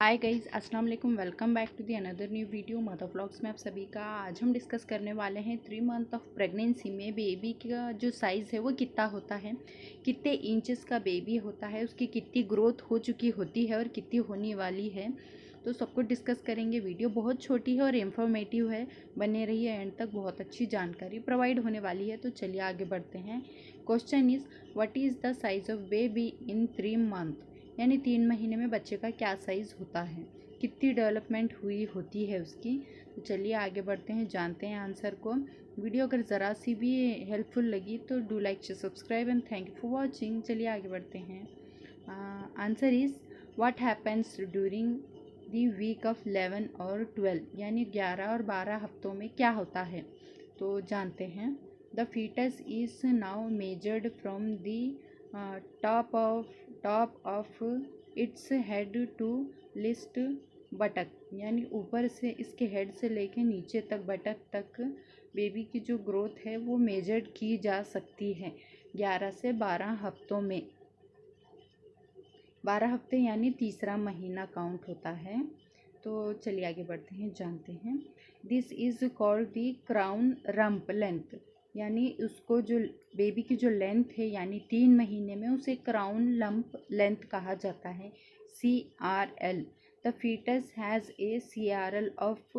हाय guys, अस्सलाम वालेकुम। Welcome back to the another new video mother vlogs में आप सभी का। आज हम डिस्कस करने वाले हैं 3 मंथ ऑफ प्रेगनेंसी में बेबी का जो साइज़ है वो कितना होता है, कितने इंचेस का बेबी होता है, उसकी कितनी ग्रोथ हो चुकी होती है और कितनी होने वाली है। तो सब कुछ डिस्कस करेंगे। वीडियो बहुत छोटी है और इन्फॉर्मेटिव है, बने रहिए एंड तक, बहुत अच्छी जानकारी प्रोवाइड होने वाली है। तो चलिए आगे बढ़ते हैं। Question is what is the size of baby in 3 month, यानी 3 महीने में बच्चे का क्या साइज़ होता है, कितनी डेवलपमेंट हुई होती है उसकी। तो चलिए आगे बढ़ते हैं, जानते हैं आंसर को। वीडियो अगर ज़रा सी भी हेल्पफुल लगी तो do like share subscribe and thank you for watching. चलिए आगे बढ़ते हैं। Answer is what happens during the week of 11 और 12, यानी 11 और 12 हफ्तों में क्या होता है। तो जानते हैं। The fetus is now measured from the top of its head to लिस्ट बटक, यानी ऊपर से इसके हेड से लेके नीचे तक बटक तक बेबी की जो ग्रोथ है वो मेजर्ड की जा सकती है 11 से 12 हफ्तों में। 12 हफ्ते यानी तीसरा महीना काउंट होता है। तो चलिए आगे बढ़ते हैं, जानते हैं। This is called the crown rump length, यानी उसको जो बेबी की जो लेंथ है यानी 3 महीने में, उसे क्राउन लंप लेंथ कहा जाता है, CRL। The fetus has a CRL of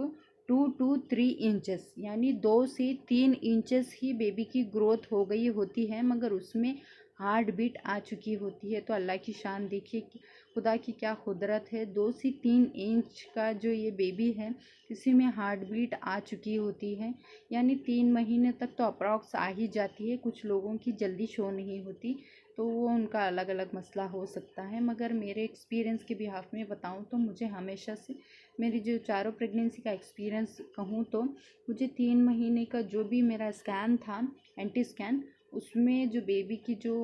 2 to 3 inches, यानी 2 से 3 इंचेस ही बेबी की ग्रोथ हो गई होती है, मगर उसमें हार्ट बीट आ चुकी होती है। तो अल्लाह की शान देखिए कि खुदा की क्या कुदरत है। 2 से 3 इंच का जो ये बेबी है, इसी में हार्ट बीट आ चुकी होती है, यानी 3 महीने तक तो अप्रॉक्स आ ही जाती है। कुछ लोगों की जल्दी शो नहीं होती, तो वो उनका अलग अलग मसला हो सकता है, मगर मेरे एक्सपीरियंस के बिहाफ में बताऊं तो मुझे हमेशा से मेरी जो चारों प्रेगनेंसी का एक्सपीरियंस कहूँ तो मुझे 3 महीने का जो भी मेरा स्कैन था, एंटी स्कैन, उसमें जो बेबी की जो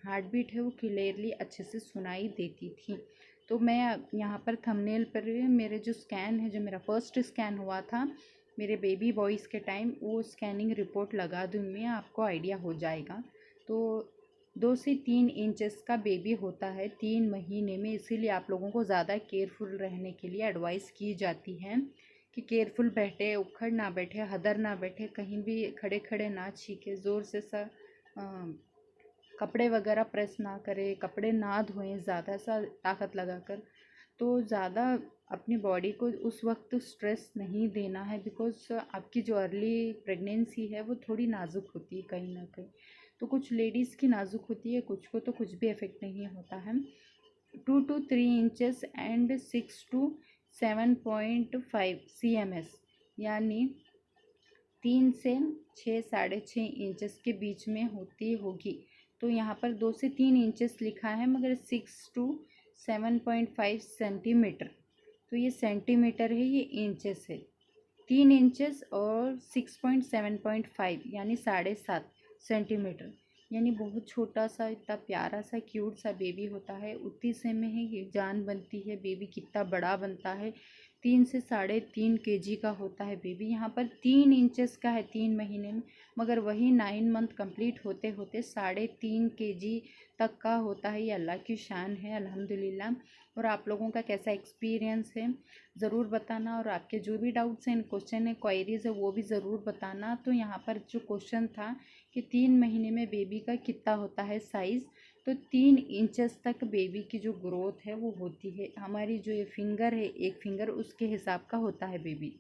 हार्ट बीट है वो क्लियरली अच्छे से सुनाई देती थी। तो मैं यहाँ पर थंबनेल पर मेरे जो स्कैन है, जो मेरा फर्स्ट स्कैन हुआ था मेरे बेबी बॉयज़ के टाइम, वो स्कैनिंग रिपोर्ट लगा दूँगी, आपको आइडिया हो जाएगा। तो 2 से 3 इंचेस का बेबी होता है 3 महीने में, इसीलिए आप लोगों को ज़्यादा केयरफुल रहने के लिए एडवाइस की जाती है कि केयरफुल बैठे, उखड़ ना बैठे, हदर ना बैठे, कहीं भी खड़े खड़े ना छीके, ज़ोर से कपड़े वगैरह प्रेस ना करें, कपड़े ना धोएं ज़्यादा सा ताकत लगाकर। तो ज़्यादा अपनी बॉडी को उस वक्त स्ट्रेस नहीं देना है, बिकॉज आपकी जो अर्ली प्रेगनेंसी है वो थोड़ी नाजुक होती है कहीं ना कहीं। तो कुछ लेडीज़ की नाजुक होती है, कुछ को तो कुछ भी इफेक्ट नहीं होता है। 2 to 3 inches and 6 to 7.5 cms, यानी 3 से 6 साढ़े 6 इंचेस के बीच में होती होगी। तो यहाँ पर 2 से 3 इंचेस लिखा है, मगर 6 to 7.5 सेंटीमीटर, तो ये सेंटीमीटर है, ये इंचेस है। 3 इंचेस और 6.7.5 यानी 7.5 सेंटीमीटर, यानी बहुत छोटा सा, इतना प्यारा सा क्यूट सा बेबी होता है। उतनी से में ही ये जान बनती है, बेबी कितना बड़ा बनता है। 3 से 3.5 kg का होता है बेबी। यहाँ पर 3 इंचेस का है 3 महीने में, मगर वही 9 मंथ कंप्लीट होते होते 3.5 kg तक का होता है। ये अल्लाह की शान है, अल्हम्दुलिल्लाह। और आप लोगों का कैसा एक्सपीरियंस है ज़रूर बताना, और आपके जो भी डाउट्स हैं, क्वेश्चन है, क्वायरीज़ है, वो भी ज़रूर बताना। तो यहाँ पर जो क्वेश्चन था कि 3 महीने में बेबी का कितना होता है साइज़, तो 3 इंचेस तक बेबी की जो ग्रोथ है वो होती है। हमारी जो ये फिंगर है, एक फिंगर, उसके हिसाब का होता है बेबी।